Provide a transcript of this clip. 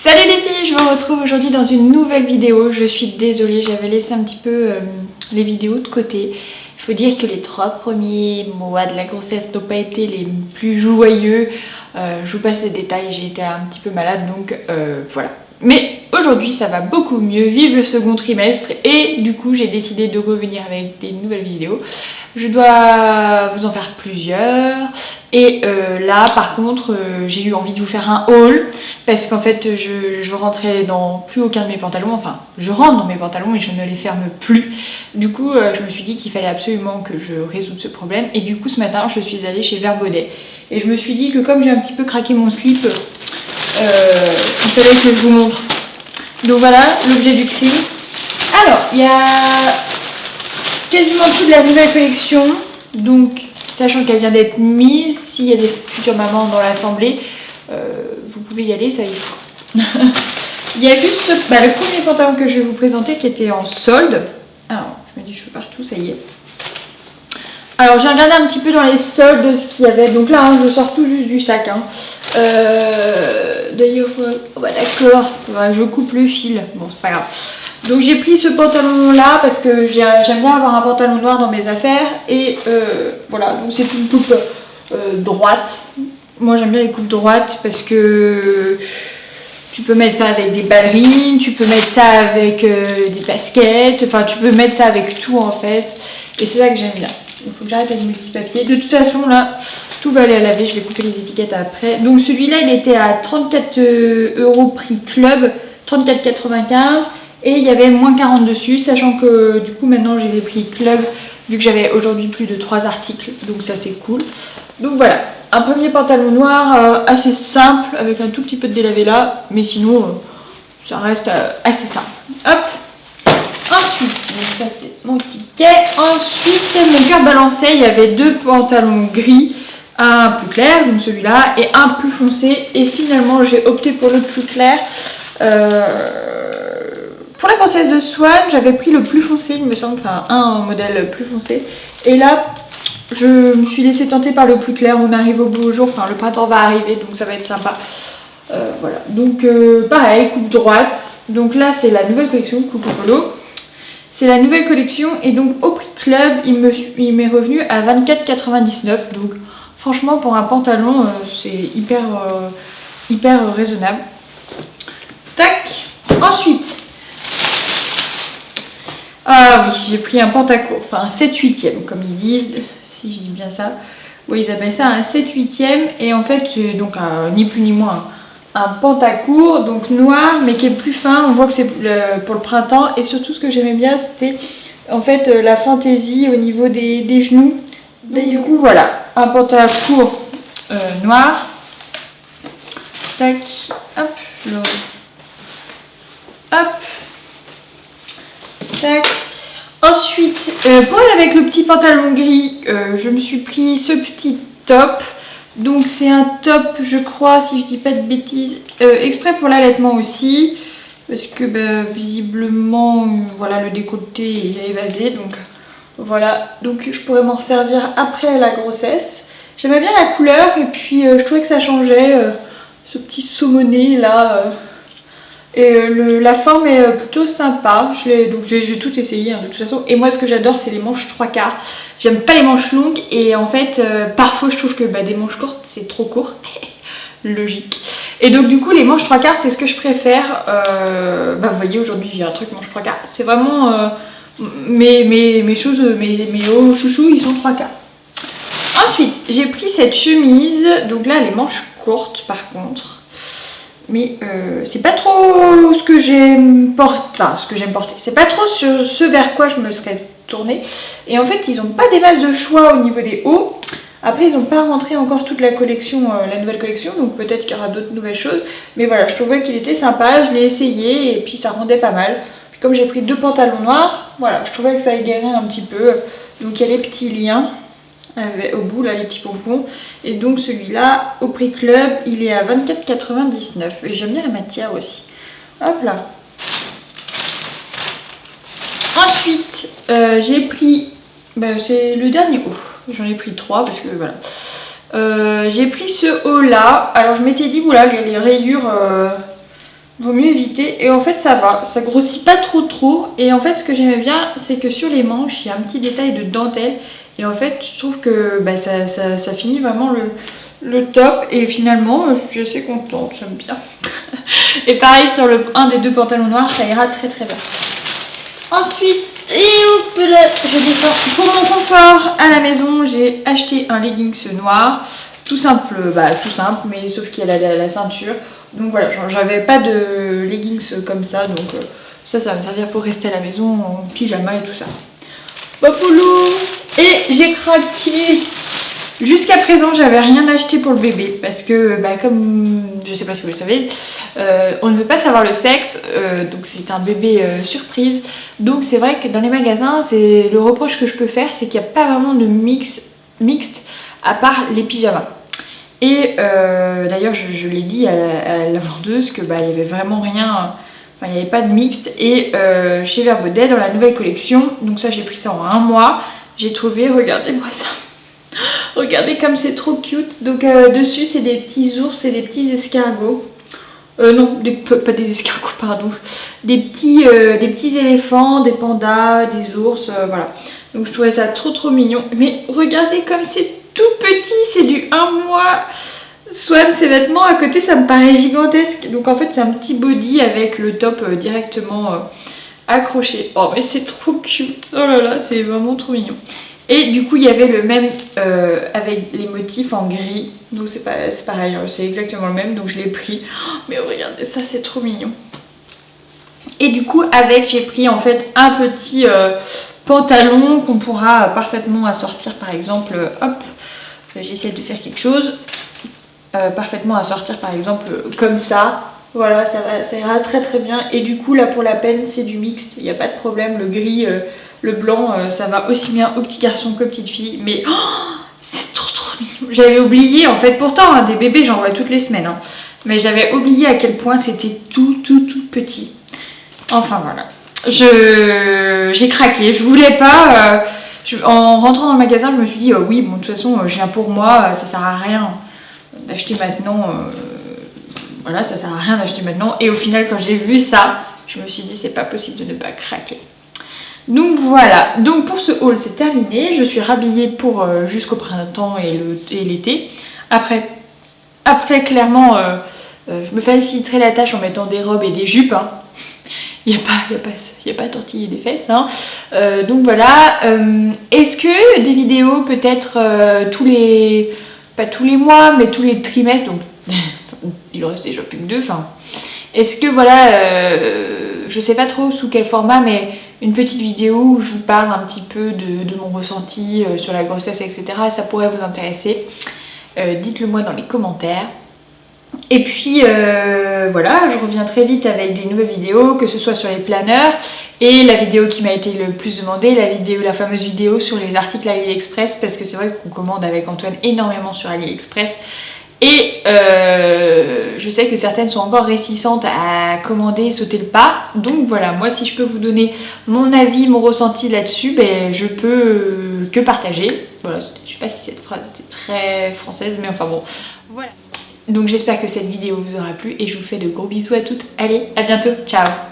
Salut les filles, je vous retrouve aujourd'hui dans une nouvelle vidéo. Je suis désolée, j'avais laissé un petit peu les vidéos de côté. Il faut dire que les 3 premiers mois de la grossesse n'ont pas été les plus joyeux. Je vous passe les détails, j'ai été un petit peu malade donc voilà. Mais aujourd'hui ça va beaucoup mieux, vive le second trimestre et du coup j'ai décidé de revenir avec des nouvelles vidéos. Je dois vous en faire plusieurs et là par contre j'ai eu envie de vous faire un haul parce qu'en fait je rentrais dans plus aucun de mes pantalons, enfin je rentre dans mes pantalons mais je ne les ferme plus. Du coup je me suis dit qu'il fallait absolument que je résolve ce problème et du coup ce matin je suis allée chez Verbaudet et je me suis dit que comme j'ai un petit peu craqué mon slip, il fallait que je vous montre. Donc voilà l'objet du cri. Alors il y a quasiment toute la nouvelle collection, donc sachant qu'elle vient d'être mise, s'il y a des futures mamans dans l'assemblée, vous pouvez y aller, ça y est. Il y a juste le premier pantalon que je vais vous présenter qui était en solde. Alors je me dis cheveux partout, ça y est. Alors j'ai regardé un petit peu dans les soldes ce qu'il y avait, donc là hein, je sors tout juste du sac. Hein. D'ailleurs, oh bah d'accord, je coupe le fil, bon c'est pas grave. Donc j'ai pris ce pantalon là parce que j'aime bien avoir un pantalon noir dans mes affaires et voilà, donc c'est une coupe droite. Moi j'aime bien les coupes droites parce que tu peux mettre ça avec des ballerines, tu peux mettre ça avec des baskets, enfin tu peux mettre ça avec tout en fait et c'est ça que j'aime bien. Il faut que j'arrête avec mes petits papiers. De toute façon là tout va aller à laver, je vais couper les étiquettes après. Donc celui-là il était à 34 € prix club, 34,95 €. Et il y avait moins 40 dessus, sachant que du coup maintenant j'ai les prix club, vu que j'avais aujourd'hui plus de 3 articles, donc ça c'est cool. Donc voilà, un premier pantalon noir assez simple, avec un tout petit peu de délavé là, mais sinon ça reste assez simple. Hop. Ensuite, donc ça c'est mon ticket. Ensuite, mon cœur balançait, il y avait 2 pantalons gris, un plus clair, donc celui-là, et un plus foncé. Et finalement j'ai opté pour le plus clair. Pour la grossesse de Swan, j'avais pris le plus foncé, il me semble, enfin un modèle plus foncé. Et là, je me suis laissée tenter par le plus clair. On arrive au beau jour, enfin le printemps va arriver, donc ça va être sympa. Voilà, donc pareil, coupe droite. Donc là, c'est la nouvelle collection, coupe au polo. C'est la nouvelle collection et donc au prix club, il m'est revenu à 24,99 €. Donc franchement, pour un pantalon, c'est hyper raisonnable. Tac. Ensuite. Ah oui, j'ai pris un pantacourt, enfin un 7/8e comme ils disent, si je dis bien ça. Oui, ils appellent ça un 7/8e et en fait c'est donc ni plus ni moins un pantacourt, donc noir mais qui est plus fin. On voit que c'est pour le printemps et surtout ce que j'aimais bien c'était en fait la fantaisie au niveau des genoux. Et du coup voilà, un pantacourt noir. Tac, hop, je le... Hop. Tac. Ensuite, pour aller avec le petit pantalon gris, je me suis pris ce petit top. Donc c'est un top, je crois, si je dis pas de bêtises, exprès pour l'allaitement aussi. Parce que visiblement, voilà, le décolleté est évasé. Donc voilà, donc je pourrais m'en servir après la grossesse. J'aimais bien la couleur et puis je trouvais que ça changeait. Ce petit saumonné là. Et la forme est plutôt sympa, donc j'ai tout essayé hein, de toute façon. Et moi ce que j'adore c'est les manches 3/4. J'aime pas les manches longues et en fait parfois je trouve que des manches courtes c'est trop court. Logique. Et donc du coup les manches 3/4 c'est ce que je préfère. Vous voyez aujourd'hui j'ai un truc manche 3/4. C'est vraiment mes choses, mes hauts chouchous ils sont 3/4. Ensuite j'ai pris cette chemise, donc là les manches courtes par contre. Mais c'est pas trop ce que j'aime porter, c'est pas trop ce vers quoi je me serais tournée. Et en fait ils n'ont pas des masses de choix au niveau des hauts. Après ils n'ont pas rentré encore toute la collection, la nouvelle collection, donc peut-être qu'il y aura d'autres nouvelles choses. Mais voilà, je trouvais qu'il était sympa, je l'ai essayé et puis ça rendait pas mal. Puis comme j'ai pris 2 pantalons noirs, voilà, je trouvais que ça égarait un petit peu. Donc il y a les petits liens. Au bout là les petits pompons et donc celui-là au prix club il est à 24,99 € et j'aime bien la matière aussi. Hop là. Ensuite j'ai pris c'est le dernier haut, j'en ai pris 3 parce que voilà j'ai pris ce haut là. Alors je m'étais dit voilà les rayures vaut mieux éviter. Et en fait ça va, ça grossit pas trop. Et en fait ce que j'aimais bien, c'est que sur les manches, il y a un petit détail de dentelle. Et en fait je trouve que bah, ça finit vraiment le top. Et finalement je suis assez contente, j'aime bien. Et pareil sur un des 2 pantalons noirs, ça ira très bien. Ensuite, et hop là, je descends. Pour mon confort à la maison, j'ai acheté un leggings noir. Tout simple, mais sauf qu'il y a la ceinture. Donc voilà, j'avais pas de leggings comme ça, donc ça va me servir pour rester à la maison en pyjama et tout ça. Bapoulou. Et j'ai craqué. Jusqu'à présent, j'avais rien acheté pour le bébé parce que, comme je sais pas si vous le savez, on ne veut pas savoir le sexe, donc c'est un bébé surprise. Donc c'est vrai que dans les magasins, c'est le reproche que je peux faire, c'est qu'il n'y a pas vraiment de mixte à part les pyjamas. Et d'ailleurs, je l'ai dit à la vendeuse que il y avait vraiment rien. Enfin, il n'y avait pas de mixte. Et chez Verbaudet, dans la nouvelle collection, donc ça j'ai pris ça en 1 mois, j'ai trouvé, regardez-moi ça. Regardez comme c'est trop cute. Donc dessus c'est des petits ours et des petits escargots. Non, pas des escargots, pardon. Des petits éléphants, des pandas, des ours, voilà. Donc je trouvais ça trop mignon. Mais regardez comme c'est tout petit, c'est du 1 mois. Swan, ses vêtements à côté ça me paraît gigantesque. Donc en fait c'est un petit body avec le top directement accroché. Oh mais c'est trop cute. Oh là là, c'est vraiment trop mignon. Et du coup il y avait le même avec les motifs en gris. Donc c'est pareil, c'est exactement le même. Donc je l'ai pris. Oh, mais regardez ça, c'est trop mignon. Et du coup avec j'ai pris en fait un petit pantalon qu'on pourra parfaitement assortir par exemple. Hop, j'essaie de faire quelque chose. Parfaitement assortir par exemple comme ça. Voilà, ça ira très bien. Et du coup là pour la peine c'est du mixte. Il n'y a pas de problème, le gris... le blanc, ça va aussi bien aux petits garçons qu'aux petites filles. Mais oh, c'est trop mignon. J'avais oublié, en fait, pourtant, des bébés, j'en vois toutes les semaines. Hein, mais j'avais oublié à quel point c'était tout petit. Enfin, voilà. J'ai craqué. Je voulais pas... en rentrant dans le magasin, je me suis dit, oui, bon, de toute façon, je viens pour moi. Ça sert à rien d'acheter maintenant. Voilà, ça sert à rien d'acheter maintenant. Et au final, quand j'ai vu ça, je me suis dit, c'est pas possible de ne pas craquer. Donc voilà, donc pour ce haul c'est terminé, je suis rhabillée pour jusqu'au printemps et l'été. Après clairement, je me faciliterai la tâche en mettant des robes et des jupes. Hein. Il n'y a pas à tortiller des fesses. Hein. Donc voilà, est-ce que des vidéos peut-être pas tous les mois, mais tous les trimestres, donc il en reste déjà plus que 2, enfin... Est-ce que voilà, je sais pas trop sous quel format, mais une petite vidéo où je vous parle un petit peu de mon ressenti sur la grossesse, etc. Ça pourrait vous intéresser. Dites-le moi dans les commentaires. Et puis voilà, je reviens très vite avec des nouvelles vidéos, que ce soit sur les planeurs et la vidéo qui m'a été le plus demandée, la fameuse vidéo sur les articles AliExpress, parce que c'est vrai qu'on commande avec Antoine énormément sur AliExpress. Et je sais que certaines sont encore réticentes à commander et sauter le pas. Donc voilà, moi si je peux vous donner mon avis, mon ressenti là-dessus, je peux que partager. Voilà, je sais pas si cette phrase était très française, mais enfin bon, voilà. Donc j'espère que cette vidéo vous aura plu et je vous fais de gros bisous à toutes. Allez, à bientôt, ciao!